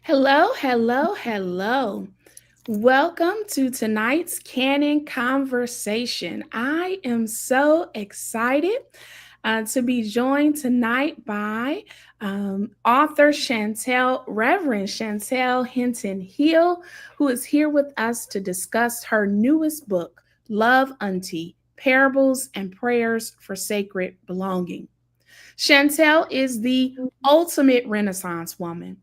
Hello, hello, hello. Welcome to tonight's Canon Conversation. I am so excited to be joined tonight by author Reverend Shantell Hinton-Hill, who is here with us to discuss her newest book, Love Auntie, Parables and Prayers for Sacred Belonging. Shantell is the ultimate Renaissance woman.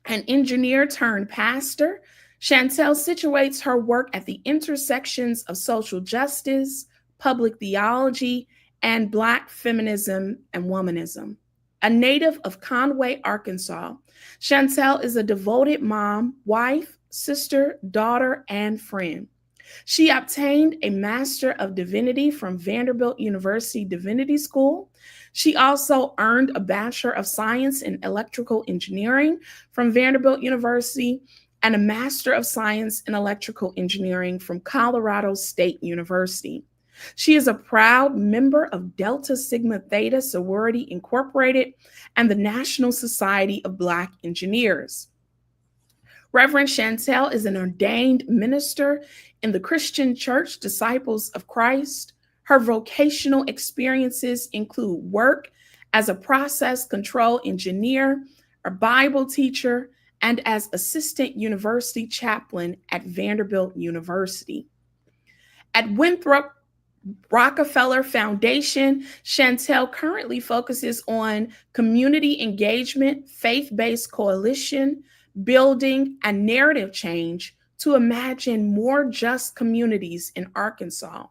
An engineer turned pastor, Shantell situates her work at the intersections of social justice, public theology, and Black feminism and womanism. A native of Conway, Arkansas, Shantell is a devoted mom, wife, sister, daughter, and friend. She obtained a Master of Divinity from Vanderbilt University Divinity School. She also earned a Bachelor of Science in Electrical Engineering from Vanderbilt University and a Master of Science in Electrical Engineering from Colorado State University. She is a proud member of Delta Sigma Theta Sorority Incorporated and the National Society of Black Engineers. Reverend Shantell is an ordained minister in the Christian Church Disciples of Christ. Her vocational experiences include work as a process control engineer, a Bible teacher, and as assistant university chaplain at Vanderbilt University. At Winthrop Rockefeller Foundation, Shantell currently focuses on community engagement, faith-based coalition, building, and narrative change to imagine more just communities in Arkansas.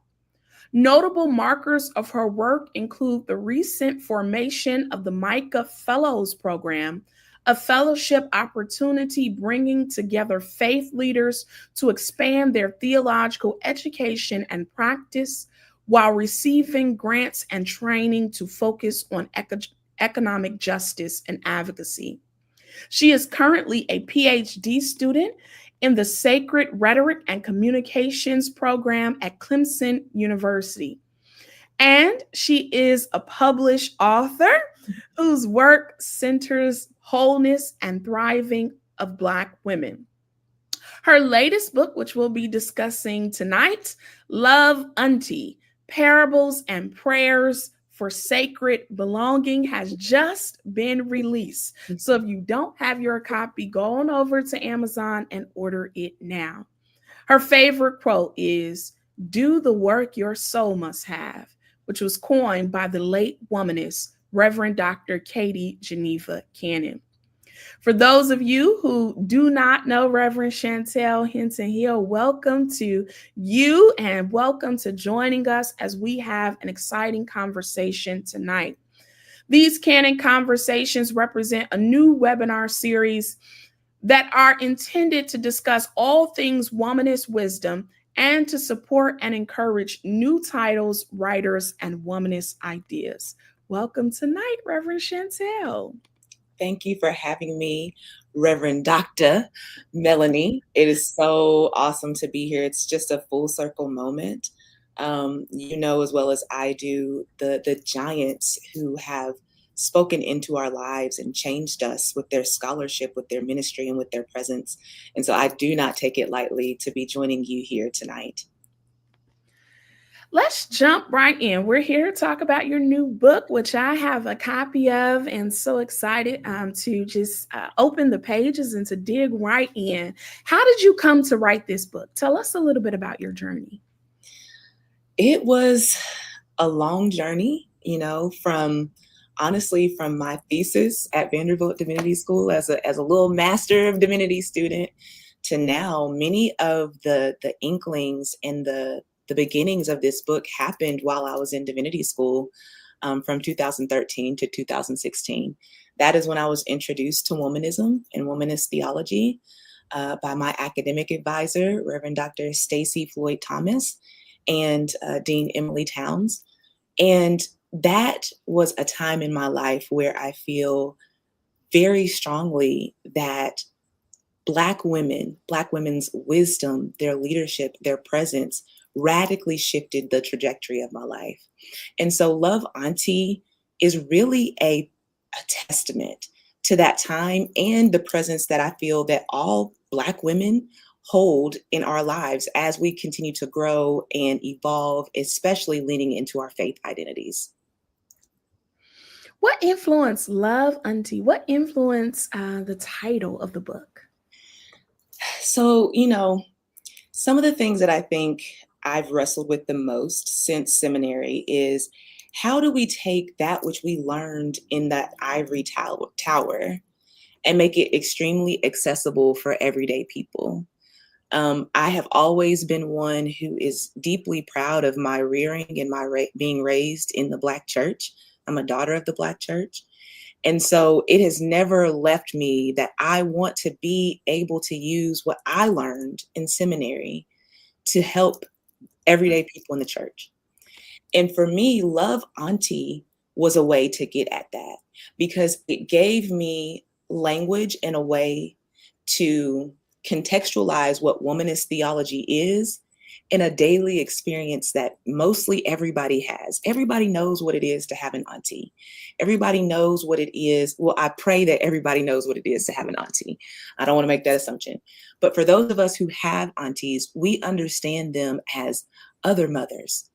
Notable markers of her work include the recent formation of the Micah Fellows Program, a fellowship opportunity bringing together faith leaders to expand their theological education and practice while receiving grants and training to focus on economic justice and advocacy. She is currently a PhD student in the Sacred Rhetoric and Communications program at Clemson University. And she is a published author whose work centers wholeness and thriving of Black women. Her latest book, which we'll be discussing tonight, Love Auntie, Parables and Prayers for Sacred Belonging, has just been released. So if you don't have your copy, go on over to Amazon and order it now. Her favorite quote is, "Do the work your soul must have," which was coined by the late womanist Reverend Dr. Katie Geneva Cannon. For those of you who do not know Reverend Shantell Hinton-Hill, welcome to you and welcome to joining us as we have an exciting conversation tonight. These Canon Conversations represent a new webinar series that are intended to discuss all things womanist wisdom and to support and encourage new titles, writers, and womanist ideas. Welcome tonight, Reverend Shantell. Thank you for having me, Reverend Dr. Melanie. It is so awesome to be here. It's just a full circle moment. You know as well as I do the giants who have spoken into our lives and changed us with their scholarship, with their ministry, and with their presence. And so I do not take it lightly to be joining you here tonight. Let's jump right in. We're here to talk about your new book, which I have a copy of, and so excited to just open the pages and to dig right in. How did you come to write this book? Tell us a little bit about your journey. It was a long journey, from my thesis at Vanderbilt Divinity School as a little Master of Divinity student to now. Many of the inklings and the beginnings of this book happened while I was in divinity school from 2013 to 2016. That is when I was introduced to womanism and womanist theology by my academic advisor, Reverend Dr. Stacy Floyd Thomas, and Dean Emily Towns. And that was a time in my life where I feel very strongly that Black women's wisdom, their leadership, their presence radically shifted the trajectory of my life. And so Love Auntie is really a testament to that time and the presence that I feel that all Black women hold in our lives as we continue to grow and evolve, especially leaning into our faith identities. What influenced Love, Auntie? What influenced the title of the book? So, some of the things that I think I've wrestled with the most since seminary is how do we take that which we learned in that ivory tower and make it extremely accessible for everyday people? I have always been one who is deeply proud of my rearing and my being raised in the Black church. I'm a daughter of the Black church. And so it has never left me that I want to be able to use what I learned in seminary to help everyday people in the church. And for me, Love, Auntie was a way to get at that because it gave me language and a way to contextualize what womanist theology is in a daily experience that mostly everybody has. Everybody knows what it is to have an auntie. Everybody knows what it is. Well, I pray that everybody knows what it is to have an auntie. I don't want to make that assumption. But for those of us who have aunties, we understand them as other mothers.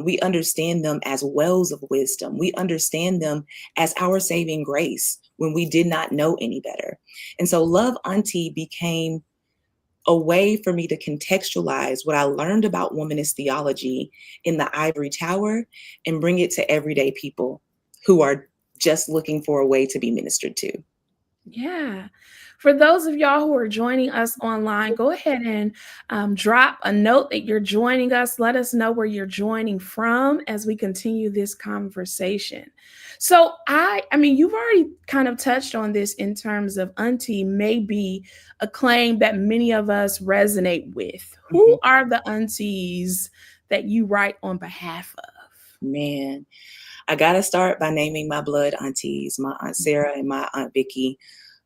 We understand them as wells of wisdom. We understand them as our saving grace when we did not know any better. And so Love, Auntie became a way for me to contextualize what I learned about womanist theology in the ivory tower and bring it to everyday people who are just looking for a way to be ministered to. Yeah. For those of y'all who are joining us online, go ahead and drop a note that you're joining us. Let us know where you're joining from as we continue this conversation. So I mean, you've already kind of touched on this in terms of Auntie may be a claim that many of us resonate with. Who are the aunties that you write on behalf of? Man, I got to start by naming my blood aunties, my Aunt Sarah and my Aunt Vicky,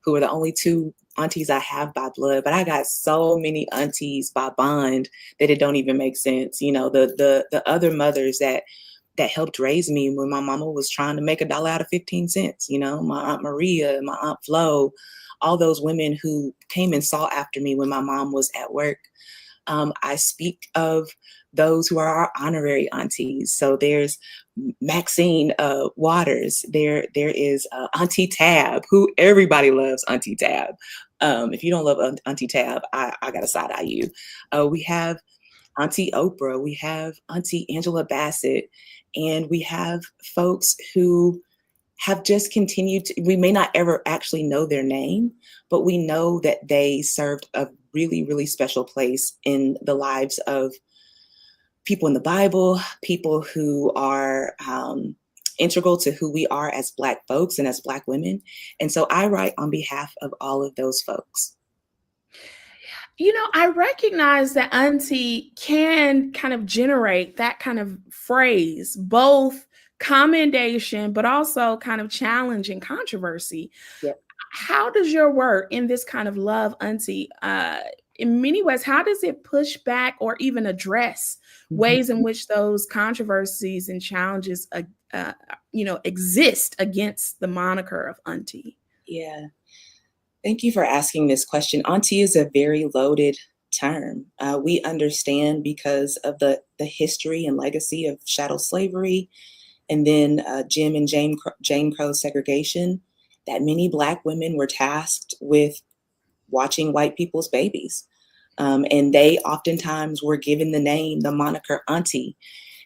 who are the only two aunties I have by blood. But I got so many aunties by bond that it don't even make sense. The other mothers that helped raise me when my mama was trying to make $1 out of 15 cents. My Aunt Maria, my Aunt Flo, all those women who came and saw after me when my mom was at work. I speak of those who are our honorary aunties. So there's Maxine Waters. There is Auntie Tab, who everybody loves Auntie Tab. If you don't love Auntie Tab, I got to side eye you. We have Auntie Oprah. We have Auntie Angela Bassett. And we have folks who have just continued to, we may not ever actually know their name, but we know that they served a really, really special place in the lives of people in the Bible, people who are integral to who we are as Black folks and as Black women. And so I write on behalf of all of those folks. I recognize that Auntie can kind of generate that kind of phrase, both commendation, but also kind of challenge and controversy. Yeah. How does your work in this kind of Love, Auntie, in many ways, how does it push back or even address ways in which those controversies and challenges, exist against the moniker of Auntie? Yeah. Thank you for asking this question. Auntie is a very loaded term. We understand because of the history and legacy of chattel slavery and then Jim and Jane Crow segregation, that many Black women were tasked with watching white people's babies. And they oftentimes were given the moniker Auntie.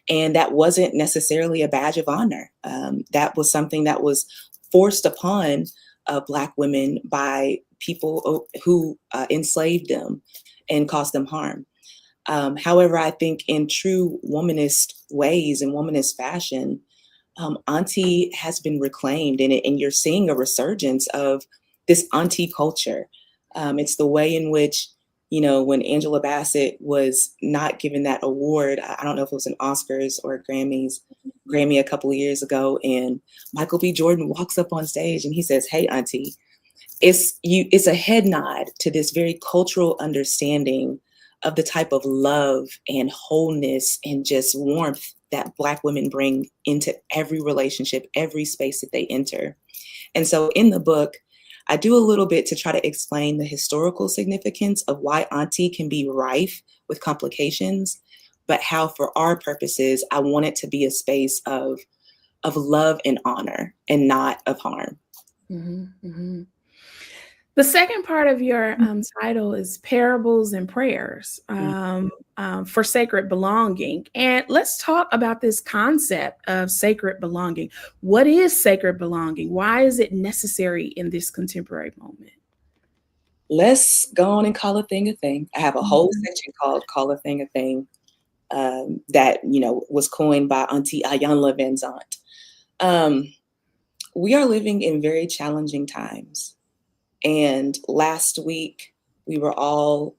And that wasn't necessarily a badge of honor. That was something that was forced upon Black women by people who enslaved them and caused them harm. However, I think in true womanist ways and womanist fashion, Auntie has been reclaimed and you're seeing a resurgence of this Auntie culture. It's the way in which, when Angela Bassett was not given that award, I don't know if it was an Oscars or a Grammy a couple of years ago, and Michael B. Jordan walks up on stage and he says, "Hey, Auntie," it's a head nod to this very cultural understanding of the type of love and wholeness and just warmth that Black women bring into every relationship, every space that they enter. And so in the book, I do a little bit to try to explain the historical significance of why Auntie can be rife with complications, but how for our purposes, I want it to be a space of love and honor and not of harm. Mm-hmm, mm-hmm. The second part of your title is Parables and Prayers for Sacred Belonging. And let's talk about this concept of sacred belonging. What is sacred belonging? Why is it necessary in this contemporary moment? Let's go on and call a thing a thing. I have a whole section called Call a Thing a Thing that, was coined by Auntie Ayanla Van Zant. We are living in very challenging times. And last week, we were all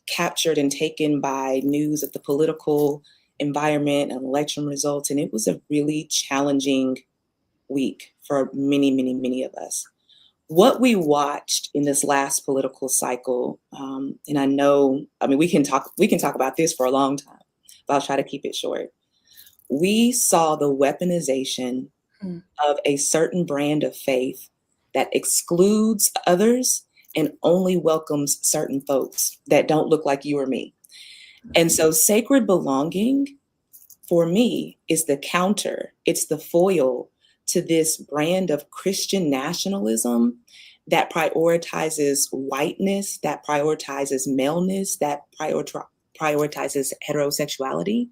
captured and taken by news of the political environment and election results. And it was a really challenging week for many, many, many of us. What we watched in this last political cycle, and we can talk about this for a long time, but I'll try to keep it short. We saw the weaponization of a certain brand of faith that excludes others and only welcomes certain folks that don't look like you or me. And so sacred belonging, for me, is the counter. It's the foil to this brand of Christian nationalism that prioritizes whiteness, that prioritizes maleness, that prioritizes heterosexuality.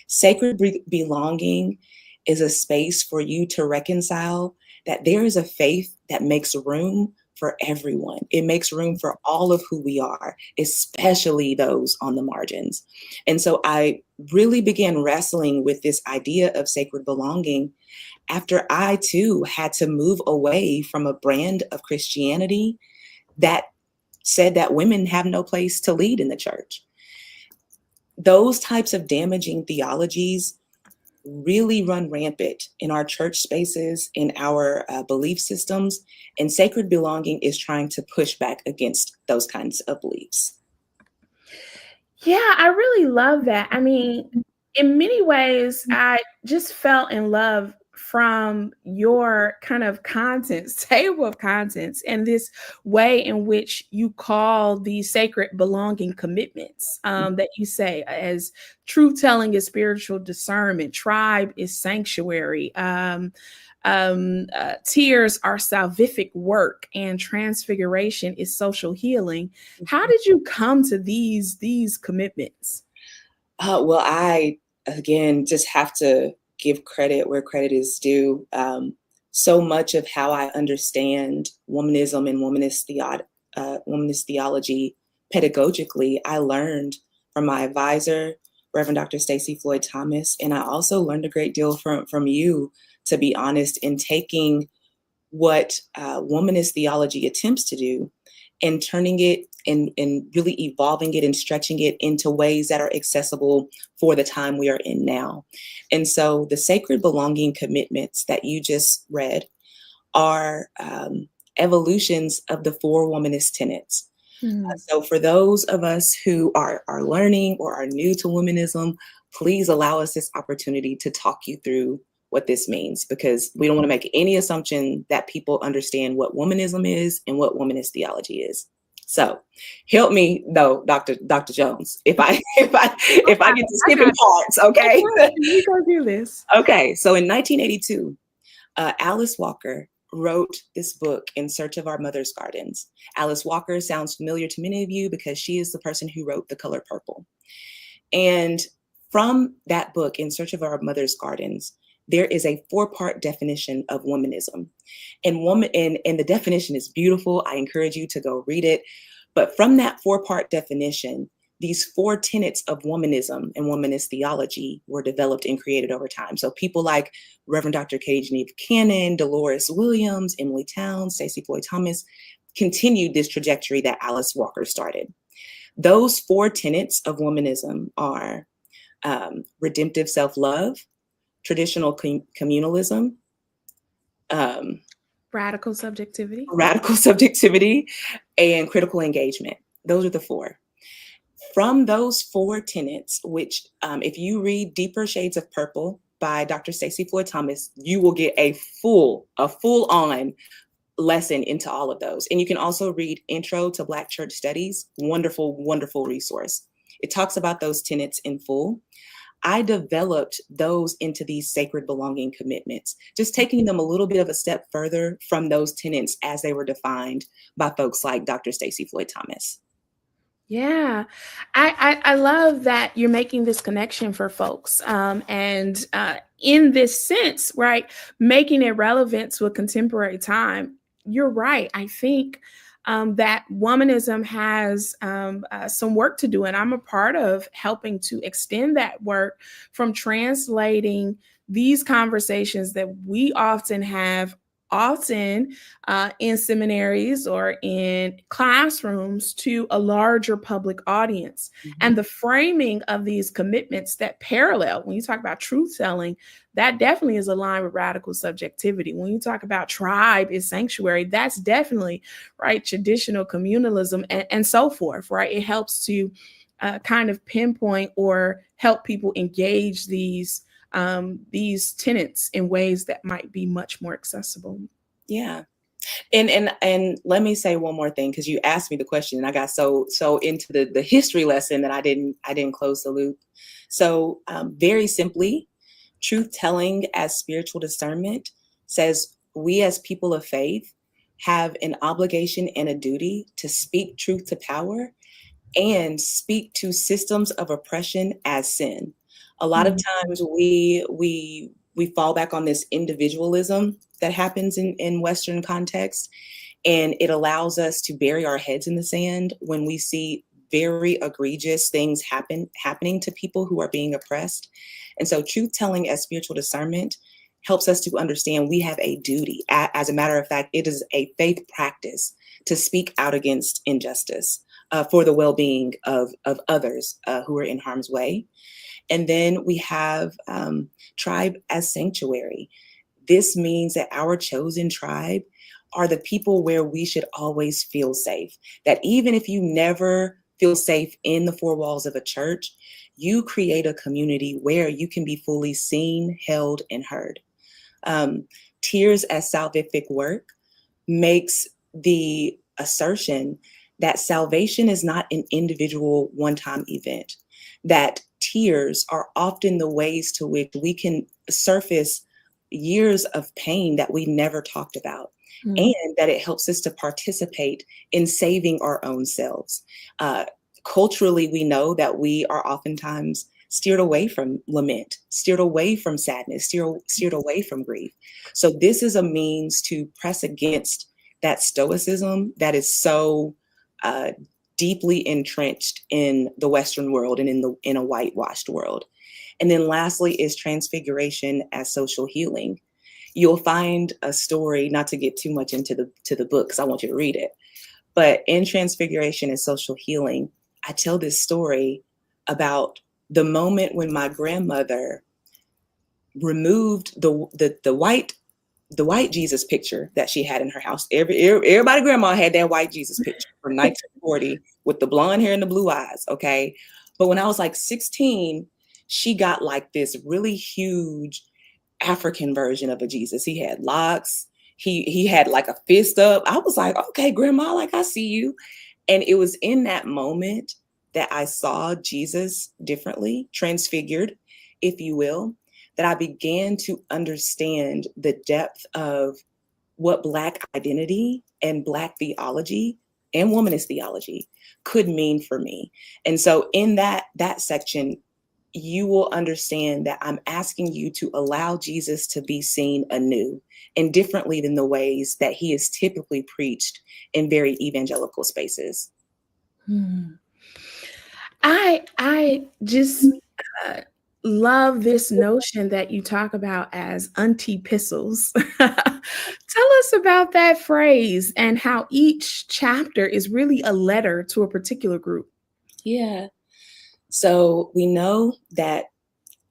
Sacred belonging is a space for you to reconcile that there is a faith that makes room for everyone. It makes room for all of who we are, especially those on the margins. And so I really began wrestling with this idea of sacred belonging after I too had to move away from a brand of Christianity that said that women have no place to lead in the church. Those types of damaging theologies really run rampant in our church spaces, in our belief systems, and sacred belonging is trying to push back against those kinds of beliefs. Yeah, I really love that. I mean, in many ways, I just fell in love from your kind of contents, table of contents, and this way in which you call these sacred belonging commitments that you say as truth telling is spiritual discernment, tribe is sanctuary, tears are salvific work, and transfiguration is social healing. How did you come to these commitments? Well, I, again, just have to give credit where credit is due. So much of how I understand womanism and womanist theology pedagogically, I learned from my advisor, Reverend Dr. Stacy Floyd Thomas, and I also learned a great deal from you, to be honest, in taking what womanist theology attempts to do and turning it and really evolving it and stretching it into ways that are accessible for the time we are in now. And so the sacred belonging commitments that you just read are evolutions of the four womanist tenets. So for those of us who are learning or are new to womanism, please allow us this opportunity to talk you through what this means, because we don't want to make any assumption that people understand what womanism is and what womanist theology is. So help me though, Dr. Jones, if I get to skipping parts, okay? We go do this. Okay, so in 1982, Alice Walker wrote this book, In Search of Our Mother's Gardens. Alice Walker sounds familiar to many of you because she is the person who wrote The Color Purple. And from that book, In Search of Our Mother's Gardens, there is a 4-part definition of womanism. And the definition is beautiful. I encourage you to go read it. But from that 4-part definition, these 4 tenets of womanism and womanist theology were developed and created over time. So people like Reverend Dr. Katie Geneva Cannon, Dolores Williams, Emily Towns, Stacey Floyd Thomas continued this trajectory that Alice Walker started. Those 4 tenets of womanism are redemptive self-love, traditional communalism, Radical subjectivity, and critical engagement. Those are the 4. From those 4 tenets, which if you read Deeper Shades of Purple by Dr. Stacey Floyd Thomas, you will get a full-on lesson into all of those. And you can also read Intro to Black Church Studies. Wonderful, wonderful resource. It talks about those tenets in full. I developed those into these sacred belonging commitments, just taking them a little bit of a step further from those tenets as they were defined by folks like Dr. Stacey Floyd Thomas. Yeah, I love that you're making this connection for folks. And in this sense, right, making it relevant to a contemporary time. You're right. I think that womanism has some work to do, and I'm a part of helping to extend that work from translating these conversations that we often have in seminaries or in classrooms to a larger public audience. Mm-hmm. And the framing of these commitments that parallel, when you talk about truth telling, that definitely is aligned with radical subjectivity. When you talk about tribe is sanctuary, that's definitely right, traditional communalism and so forth, right? It helps to kind of pinpoint or help people engage these tenets in ways that might be much more accessible. Yeah. And let me say one more thing, because you asked me the question and I got so into the history lesson that I didn't close the loop. So very simply, truth telling as spiritual discernment says we as people of faith have an obligation and a duty to speak truth to power and speak to systems of oppression as sin. A lot of times we fall back on this individualism that happens in Western context, and it allows us to bury our heads in the sand when we see very egregious things happening to people who are being oppressed. And so truth telling as spiritual discernment helps us to understand we have a duty. As a matter of fact, it is a faith practice to speak out against injustice for the well-being of others who are in harm's way. And then we have tribe as sanctuary. This means that our chosen tribe are the people where we should always feel safe. That even if you never feel safe in the four walls of a church, you create a community where you can be fully seen, held, and heard. Tears as salvific work makes the assertion that salvation is not an individual one-time event, that tears are often the ways to which we can surface years of pain that we never talked about, and that it helps us to participate in saving our own selves. Culturally, we know that we are oftentimes steered away from lament, steered away from sadness, steered away from grief. So this is a means to press against that stoicism that is so deeply entrenched in the Western world and in a whitewashed world. And then lastly is transfiguration as social healing. You'll find a story, not to get too much into the book because I want you to read it, but in Transfiguration as Social Healing, I tell this story about the moment when my grandmother removed the white Jesus picture that she had in her house. Everybody grandma had that white Jesus picture from 1940 with the blonde hair and the blue eyes, okay? But when I was like 16, she got like this really huge African version of a Jesus. He had locks. He had like a fist up. I was like, okay, grandma, like I see you. And it was in that moment that I saw Jesus differently, transfigured, if you will, that I began to understand the depth of what Black identity and Black theology and womanist theology could mean for me. And so in that section, you will understand that I'm asking you to allow Jesus to be seen anew and differently than the ways that he is typically preached in very evangelical spaces. I just love this notion that you talk about as auntie epistles. Tell us about that phrase and how each chapter is really a letter to a particular group. Yeah. So we know that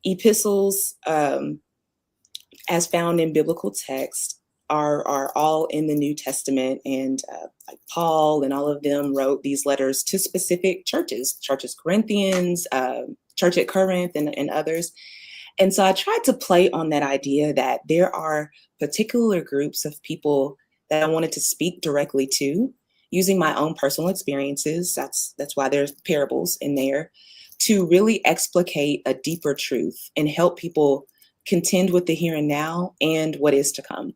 epistles, as found in biblical text, are all in the New Testament, and like Paul and all of them wrote these letters to specific churches Corinthians, Church at Corinth, and others. And so I tried to play on that idea that there are particular groups of people that I wanted to speak directly to, using my own personal experiences. That's why there's parables in there, to really explicate a deeper truth and help people contend with the here and now and what is to come.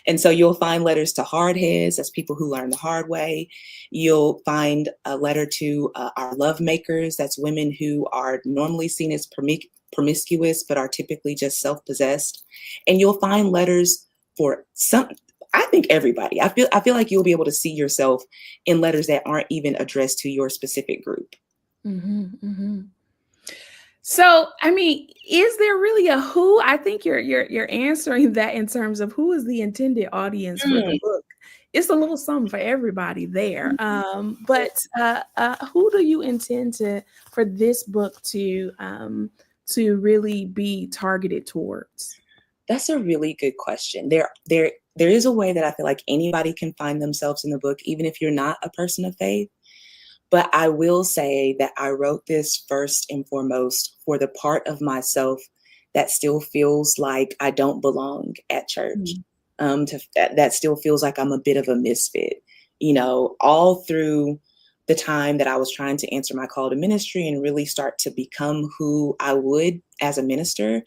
And so you'll find letters to hardheads, that's people who learn the hard way. You'll find a letter to our love makers, that's women who are normally seen as promiscuous, but are typically just self-possessed. And you'll find letters for I think everybody. I feel like you'll be able to see yourself in letters that aren't even addressed to your specific group. Mm-hmm, mm-hmm. So, I mean, is there really a who? I think you're answering that in terms of who is the intended audience for the book. It's a little something for everybody there. But who do you intend for this book to really be targeted towards? That's a really good question. There is a way that I feel like anybody can find themselves in the book, even if you're not a person of faith. But I will say that I wrote this first and foremost for the part of myself that still feels like I don't belong at church. That still feels like I'm a bit of a misfit. All through the time that I was trying to answer my call to ministry and really start to become who I would as a minister,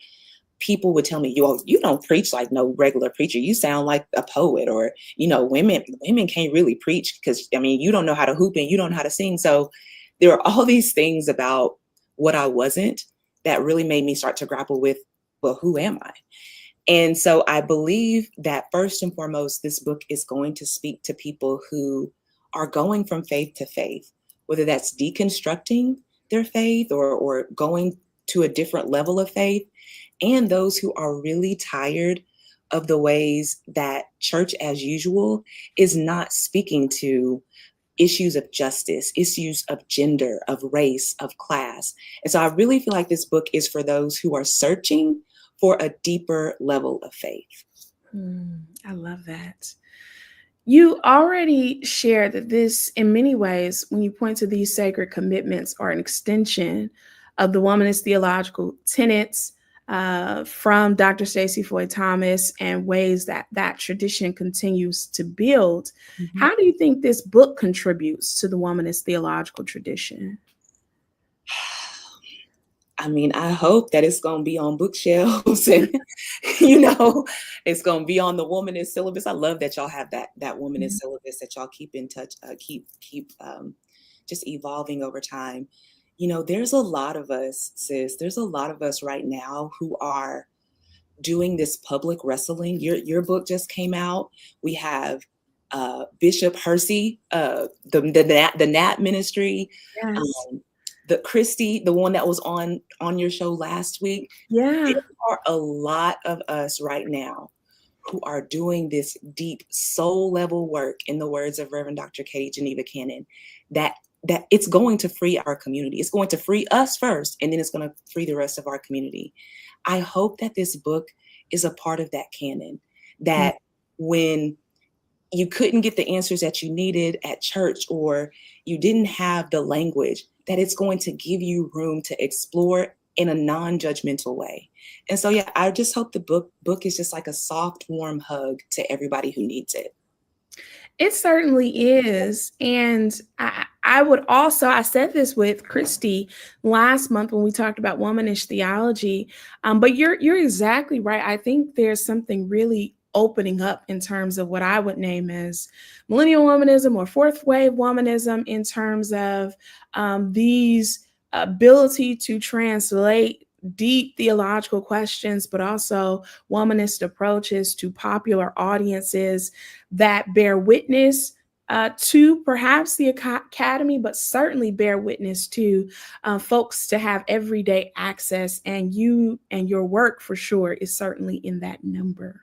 people would tell me, you don't preach like no regular preacher. You sound like a poet, or, women can't really preach because, you don't know how to hoop and you don't know how to sing. So there are all these things about what I wasn't that really made me start to grapple with, well, who am I? And so I believe that first and foremost, this book is going to speak to people who are going from faith to faith, whether that's deconstructing their faith or going to a different level of faith, and those who are really tired of the ways that church as usual is not speaking to issues of justice, issues of gender, of race, of class. And so I really feel like this book is for those who are searching for a deeper level of faith. I love that. You already shared that this, in many ways, when you point to these sacred commitments, are an extension of the womanist theological tenets from Dr. Stacey Floyd Thomas, and ways that tradition continues to build. Mm-hmm. How do you think this book contributes to the womanist theological tradition? I hope that it's going to be on bookshelves and, it's going to be on the womanist syllabus. I love that y'all have that womanist syllabus that y'all keep in touch, keep just evolving over time. There's a lot of us, sis. There's a lot of us right now who are doing this public wrestling. Your book just came out. We have Bishop Hersey, the Nat ministry. Yes. The Christy, the one that was on your show last week. Yeah. There are a lot of us right now who are doing this deep soul level work, in the words of Reverend Dr. Katie Geneva Cannon, that it's going to free our community. It's going to free us first, and then it's going to free the rest of our community. I hope that this book is a part of that canon, that when you couldn't get the answers that you needed at church, or you didn't have the language, that it's going to give you room to explore in a non-judgmental way. And so, yeah, I just hope the book is just like a soft, warm hug to everybody who needs it. It certainly is. And I would also, I said this with Christy last month when we talked about womanish theology, but you're exactly right. I think there's something really opening up in terms of what I would name as millennial womanism or fourth wave womanism, in terms of these ability to translate deep theological questions, but also womanist approaches to popular audiences that bear witness to perhaps the academy, but certainly bear witness to folks to have everyday access. And you and your work, for sure, is certainly in that number.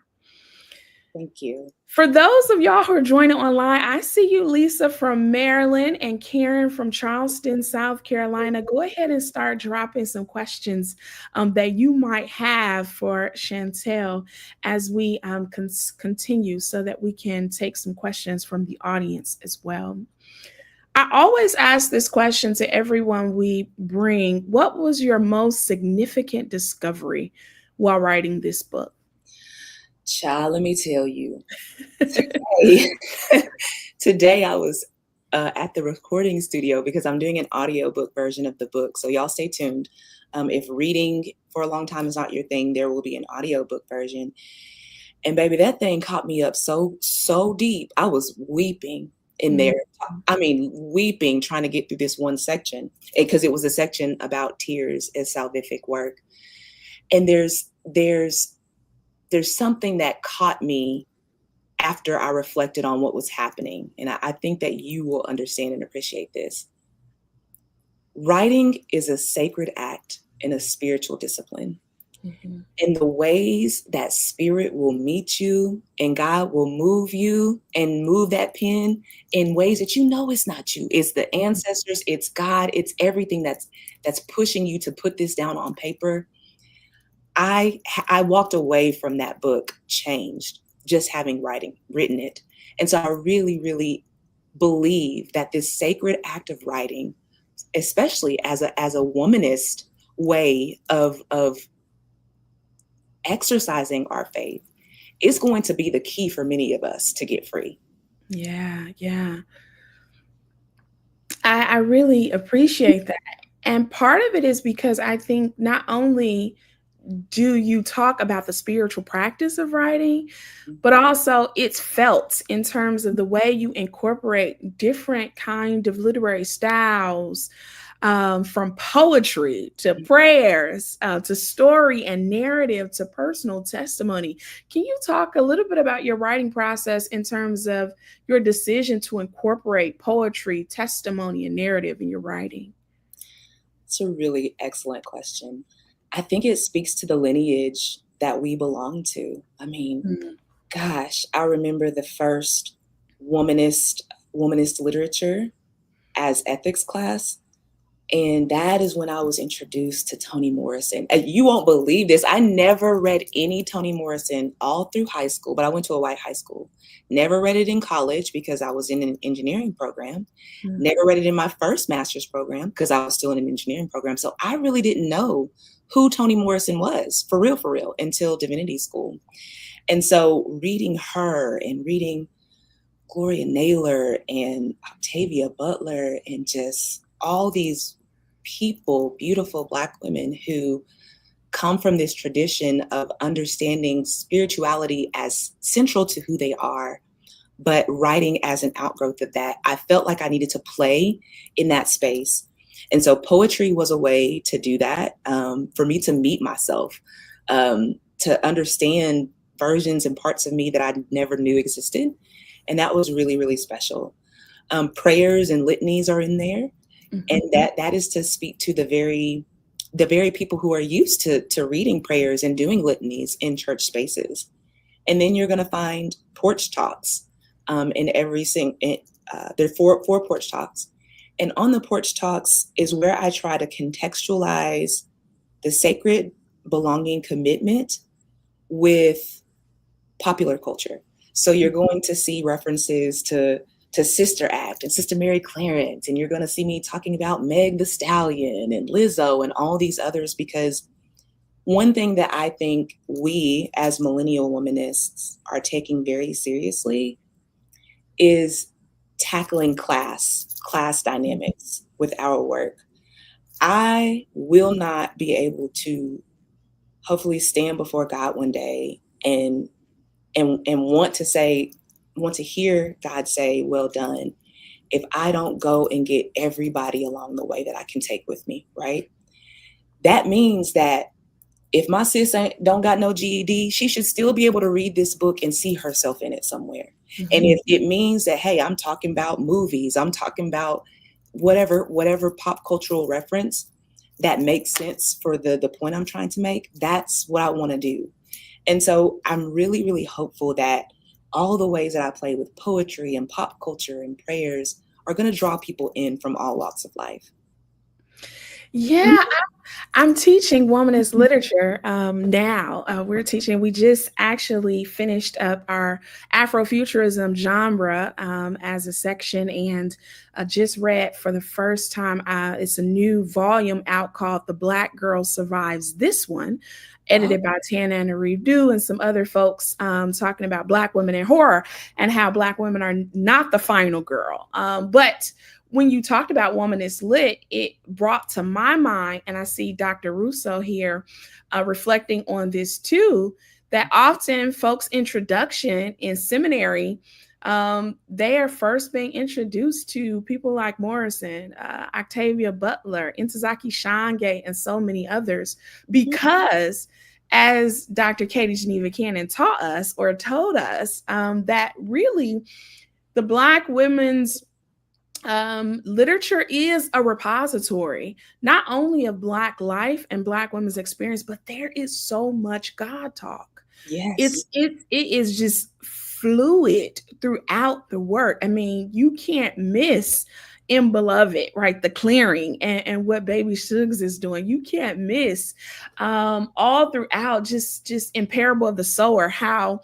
Thank you. For those of y'all who are joining online, I see you, Lisa from Maryland, and Karen from Charleston, South Carolina. Go ahead and start dropping some questions that you might have for Shantell as we continue, so that we can take some questions from the audience as well. I always ask this question to everyone we bring. What was your most significant discovery while writing this book? Child, let me tell you. Today, today I was at the recording studio because I'm doing an audiobook version of the book. So y'all stay tuned. If reading for a long time is not your thing, there will be an audiobook version. And baby, that thing caught me up so deep. I was weeping in there. I mean, weeping, trying to get through this one section because it was a section about tears as salvific work. And there's something that caught me after I reflected on what was happening. And I think that you will understand and appreciate this. Writing is a sacred act and a spiritual discipline. Mm-hmm. And the ways that spirit will meet you and God will move you and move that pen in ways that you know it's not you. It's the ancestors, it's God, it's everything that's pushing you to put this down on paper. I walked away from that book changed, just having written it. And so I really, really believe that this sacred act of writing, especially as a womanist way of exercising our faith, is going to be the key for many of us to get free. Yeah. I really appreciate that. And part of it is because I think not only do you talk about the spiritual practice of writing, but also it's felt in terms of the way you incorporate different kind of literary styles, from poetry to prayers, to story and narrative to personal testimony. Can you talk a little bit about your writing process in terms of your decision to incorporate poetry, testimony, and narrative in your writing? It's a really excellent question. I think it speaks to the lineage that we belong to. I mean, gosh, I remember the first womanist literature as ethics class. And that is when I was introduced to Toni Morrison. You won't believe this. I never read any Toni Morrison all through high school, but I went to a white high school. Never read it in college because I was in an engineering program. Never read it in my first master's program because I was still in an engineering program. So I really didn't know who Toni Morrison was, for real, until divinity school. And so reading her and reading Gloria Naylor and Octavia Butler and just all these people, beautiful Black women who come from this tradition of understanding spirituality as central to who they are, but writing as an outgrowth of that. I felt like I needed to play in that space. And so poetry was a way to do that, for me to meet myself, to understand versions and parts of me that I never knew existed. And that was really, really special. Prayers and litanies are in there. And that is to speak to the very people who are used to reading prayers and doing litanies in church spaces. And then you're going to find porch talks in every there are four porch talks. And on the porch talks is where I try to contextualize the sacred belonging commitment with popular culture. So you're going to see references to Sister Act and Sister Mary Clarence, and you're going to see me talking about Meg the Stallion and Lizzo and all these others, because one thing that I think we as millennial womanists are taking very seriously is tackling class dynamics with our work. I will not be able to hopefully stand before God one day and want to hear God say, "Well done," if I don't go and get everybody along the way that I can take with me, right? That means that if my sis don't got no GED, she should still be able to read this book and see herself in it somewhere. And if it means that, hey, I'm talking about movies, I'm talking about whatever pop cultural reference that makes sense for the point I'm trying to make, that's what I want to do. And so I'm really, really hopeful that all the ways that I play with poetry and pop culture and prayers are going to draw people in from all walks of life. Yeah, I'm teaching Womanist Literature now. We're teaching, we just actually finished up our Afrofuturism genre as a section, and just read for the first time. It's a new volume out called The Black Girl Survives This One, Oh, edited by Tana and Reedu and some other folks, talking about Black women in horror and how Black women are not the final girl. But when you talked about Womanist Lit, it brought to my mind, and I see Dr. Russo here reflecting on this too, that often folks' introduction in seminary, they are first being introduced to people like Morrison, Octavia Butler, Ntozake Shange, and so many others, mhm. because as Dr. Katie Geneva Cannon taught us or told us, that really the Black women's literature is a repository not only of Black life and Black women's experience, but there is so much God talk. Yes. It is just fluid throughout the work. I mean, you can't miss in Beloved, right? The clearing and what Baby Suggs is doing. You can't miss all throughout, just in Parable of the Sower, how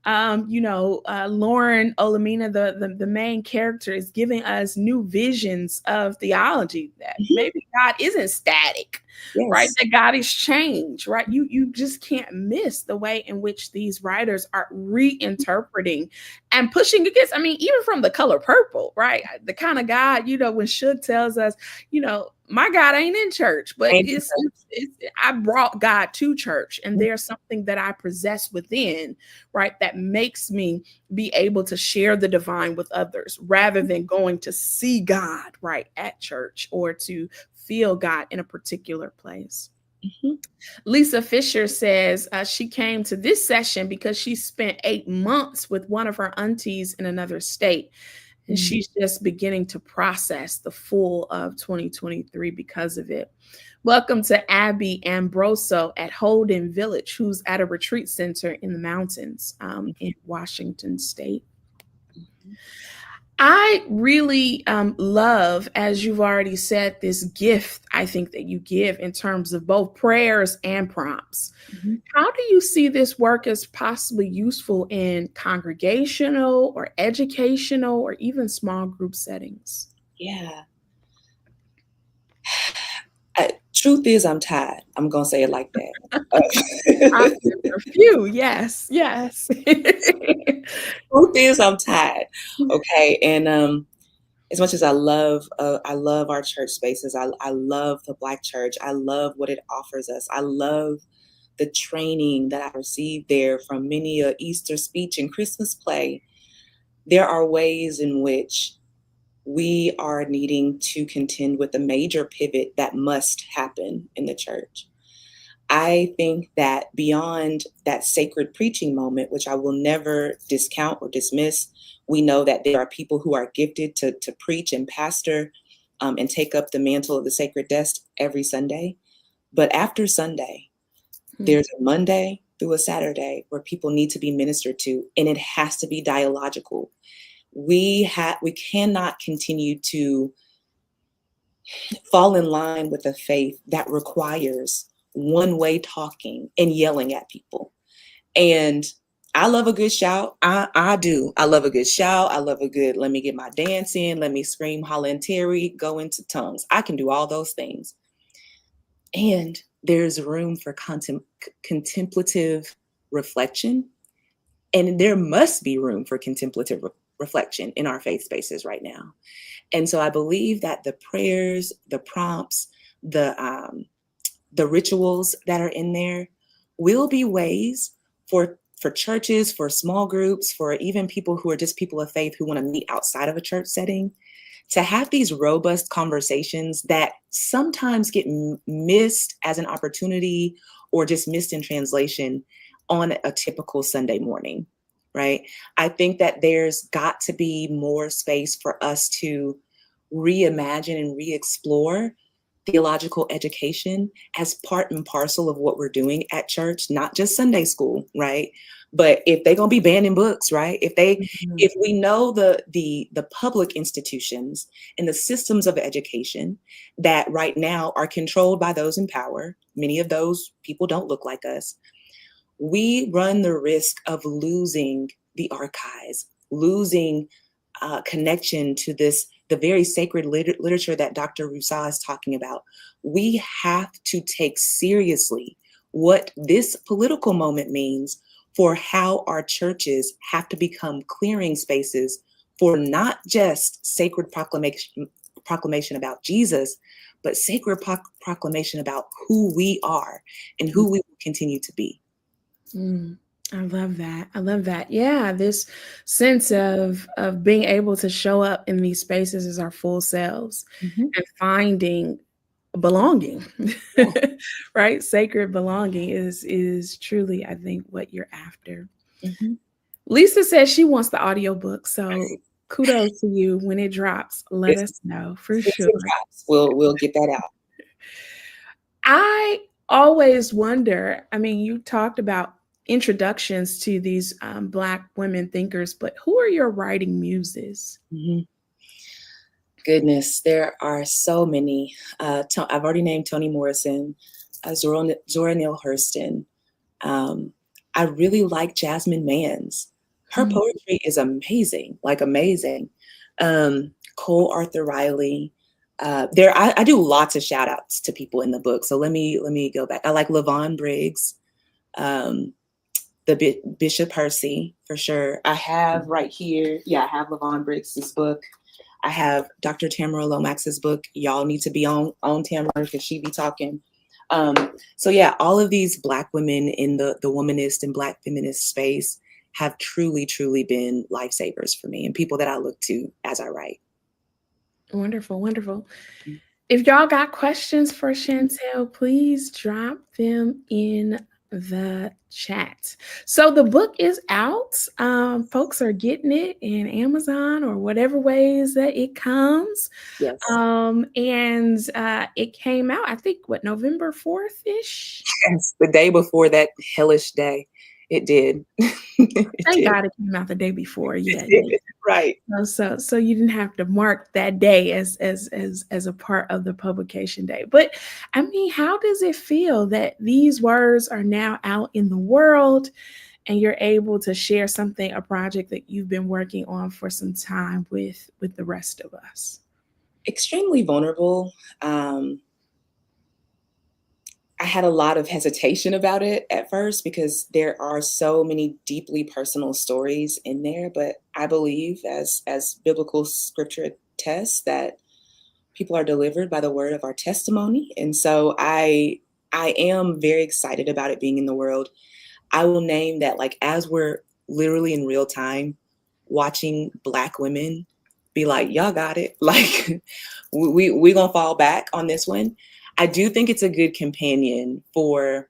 Lauren Olamina, the main character, is giving us new visions of theology, that Mhm. maybe God isn't static, right? Yes. That God is change, right? You just can't miss the way in which these writers are reinterpreting and pushing against. I mean, even from The Color Purple, right? The kind of God, when Shug tells us, my God ain't in church, but Thank you. I brought God to church, and there's something that I possess within, right, that makes me be able to share the divine with others rather than going to see God, right, at church or to feel God in a particular place. Mhm. Lisa Fisher says she came to this session because she spent 8 months with one of her aunties in another state. And Mm. she's just beginning to process the full of 2023 because of it. Welcome to Abby Ambroso at Holden Village, who's at a retreat center in the mountains in Washington State. Mhm. I really love, as you've already said, this gift I think that you give in terms of both prayers and prompts. Mhm. How do you see this work as possibly useful in congregational or educational or even small group settings? Yeah. Truth is, I'm tired. I'm gonna say it like that. Options are few. Yes, yes. Truth is, I'm tired. Okay, and as much as I love our church spaces. I love the Black church. I love what it offers us. I love the training that I received there from many a Easter speech and Christmas play. There are ways in which we are needing to contend with a major pivot that must happen in the church. I think that beyond that sacred preaching moment, which I will never discount or dismiss, we know that there are people who are gifted to preach and pastor and take up the mantle of the sacred desk every Sunday. But after Sunday, there's a Monday through a Saturday where people need to be ministered to, and it has to be dialogical. We cannot continue to fall in line with a faith that requires one-way talking and yelling at people. And I love a good shout. I do. I love a good shout. I love a good, let me get my dance in, let me scream, holla and Terry, go into tongues. I can do all those things. And there's room for contemplative reflection. And there must be room for contemplative reflection in our faith spaces right now. And so I believe that the prayers, the prompts, the rituals that are in there will be ways for churches, for small groups, for even people who are just people of faith who want to meet outside of a church setting, to have these robust conversations that sometimes get missed as an opportunity or just missed in translation on a typical Sunday morning, right? I think that there's got to be more space for us to reimagine and re-explore theological education as part and parcel of what we're doing at church, not just Sunday school, right? But if they're gonna be banning books, right? Mhm. If we know the public institutions and the systems of education that right now are controlled by those in power, many of those people don't look like us, we run the risk of losing the archives, losing connection to the very sacred literature that Dr. Rousseau is talking about. We have to take seriously what this political moment means for how our churches have to become clearing spaces for not just sacred proclamation about Jesus, but sacred proclamation about who we are and who we will continue to be. Mm, I love that. I love that. Yeah, this sense of being able to show up in these spaces as our full selves Mhm. and finding belonging. Yeah. Right? Sacred belonging is truly, I think, what you're after. Mhm. Lisa says she wants the audiobook, so kudos to you. When it drops, let It's, us know for it's sure. in drops. We'll get that out. I always wonder, I mean, you talked about introductions to these Black women thinkers, but who are your writing muses? Mhm. Goodness, there are so many. I've already named Toni Morrison, Zora Neale Hurston. Um, I really like Jasmine Mans. Her Mm. poetry is amazing, like amazing. Cole Arthur Riley. I do lots of shout outs to people in the book. So let me go back. I like LaVon Briggs, um, Bishop Hersey for sure. I have right here, yeah, I have LaVon Briggs's book. I have Dr. Tamara Lomax's book. Y'all need to be on Tamara because she be talking. Um, so yeah, all of these Black women in the womanist and Black feminist space have truly, truly been lifesavers for me and people that I look to as I write. Wonderful, wonderful. If y'all got questions for Shantell, please drop them in the chat. So the book is out. Folks are getting it in Amazon or whatever ways that it comes. Yes. And it came out, I think, what, November 4th ish? Yes. The day before that hellish day, it did. It Thank did. God it came out the day before. It Yeah, yeah. did. Right. So you didn't have to mark that day as a part of the publication day. But I mean, how does it feel that these words are now out in the world and you're able to share something, a project that you've been working on for some time with the rest of us? Extremely vulnerable. I had a lot of hesitation about it at first because there are so many deeply personal stories in there, but I believe as biblical scripture attests that people are delivered by the word of our testimony. And so I am very excited about it being in the world. I will name that, like, as we're literally in real time watching Black women be like, y'all got it. Like, we gonna fall back on this one. I do think it's a good companion for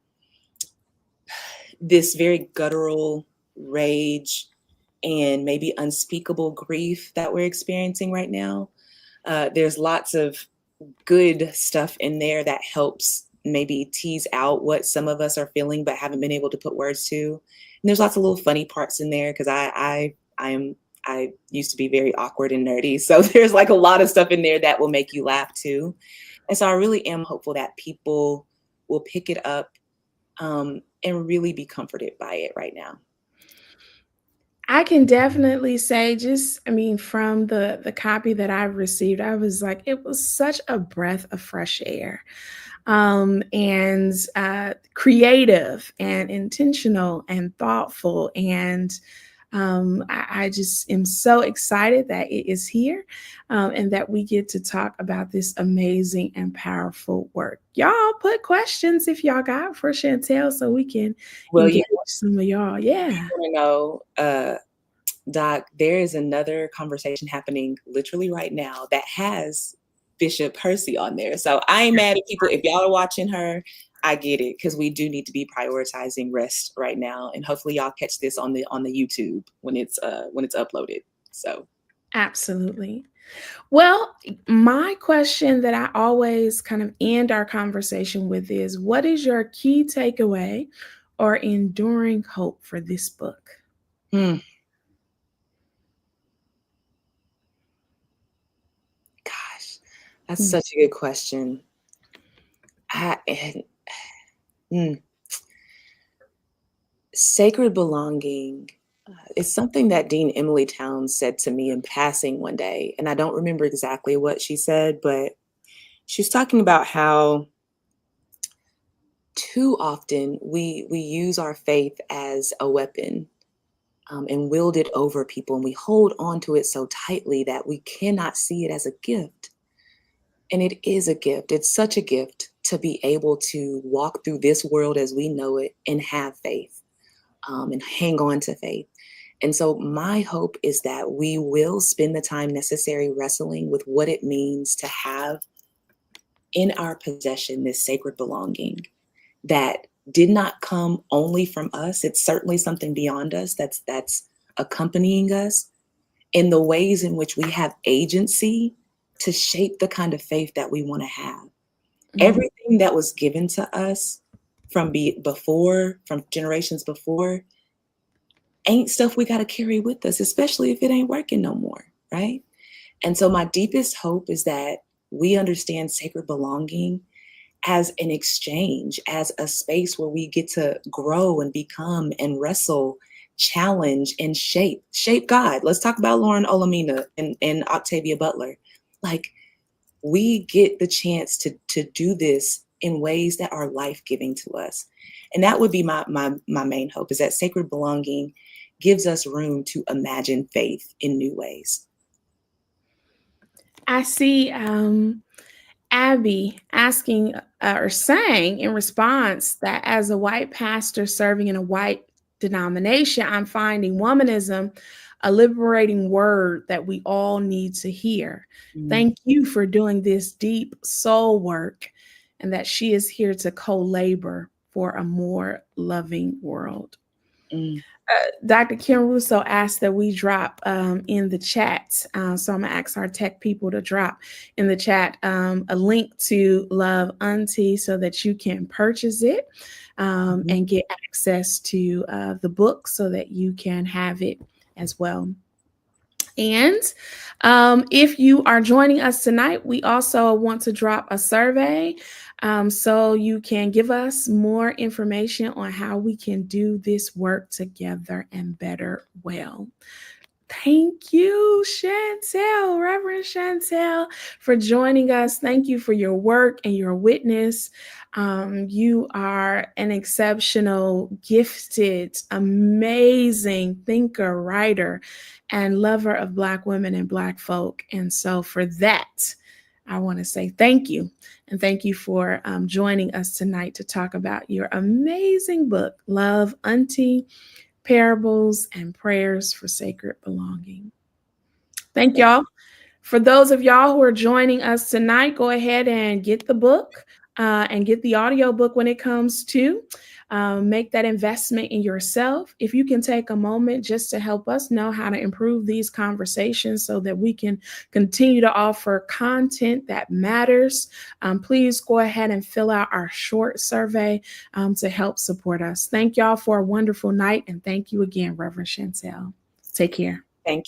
this very guttural rage and maybe unspeakable grief that we're experiencing right now. There's lots of good stuff in there that helps maybe tease out what some of us are feeling but haven't been able to put words to. And there's lots of little funny parts in there because I used to be very awkward and nerdy. So there's like a lot of stuff in there that will make you laugh too. And so I really am hopeful that people will pick it up and really be comforted by it right now. I can definitely say just, I mean, from the copy that I've received, I was like, it was such a breath of fresh air. And creative and intentional and thoughtful. And I just am so excited that it is here and that we get to talk about this amazing and powerful work. Y'all put questions if y'all got for Shantell so we can Well, engage some of y'all. Yeah. want to know, Doc, there is another conversation happening literally right now that has Bishop Hersey on there. So I ain't mad at people. If y'all are watching her, I get it because we do need to be prioritizing rest right now. And hopefully y'all catch this on the YouTube when it's uploaded. So Absolutely. Well, my question that I always kind of end our conversation with is what is your key takeaway or enduring hope for this book? Gosh, that's such a good question. Sacred belonging is something that Dean Emily Towns said to me in passing one day. And I don't remember exactly what she said, but she was talking about how too often we use our faith as a weapon, and wield it over people, and we hold on to it so tightly that we cannot see it as a gift. And it is a gift. It's such a gift to be able to walk through this world as we know it and have faith, and hang on to faith. And so my hope is that we will spend the time necessary wrestling with what it means to have in our possession this sacred belonging that did not come only from us. It's certainly something beyond us that's accompanying us, in the ways in which we have agency to shape the kind of faith that we want to have. Everything that was given to us from generations before, ain't stuff we got to carry with us, especially if it ain't working no more, right? And so my deepest hope is that we understand sacred belonging as an exchange, as a space where we get to grow and become and wrestle, challenge and shape God. Let's talk about Lauren Olamina and Octavia Butler. Like, we get the chance to do this in ways that are life-giving to us. And that would be my main hope, is that sacred belonging gives us room to imagine faith in new ways. I see Abby asking or saying in response that as a white pastor serving in a white denomination, I'm finding womanism a liberating word that we all need to hear. Thank you for doing this deep soul work, and that she is here to co-labor for a more loving world. Dr. Kim Russo asked that we drop in the chat. So I'm going to ask our tech people to drop in the chat a link to Love Auntie so that you can purchase it and get access to the book so that you can have it as well. And if you are joining us tonight, we also want to drop a survey so you can give us more information on how we can do this work together and better well. Thank you, Shantell, Reverend Shantell, for joining us. Thank you for your work and your witness. You are an exceptional, gifted, amazing thinker, writer, and lover of Black women and Black folk. And so for that, I want to say thank you. And thank you for joining us tonight to talk about your amazing book, Love Auntie, Parables and Prayers for Sacred Belonging. Thank y'all. For those of y'all who are joining us tonight, go ahead and get the book and get the audio book when it comes to. Make that investment in yourself. If you can take a moment just to help us know how to improve these conversations so that we can continue to offer content that matters, please go ahead and fill out our short survey to help support us. Thank y'all for a wonderful night. And thank you again, Reverend Shantell. Take care. Thank you.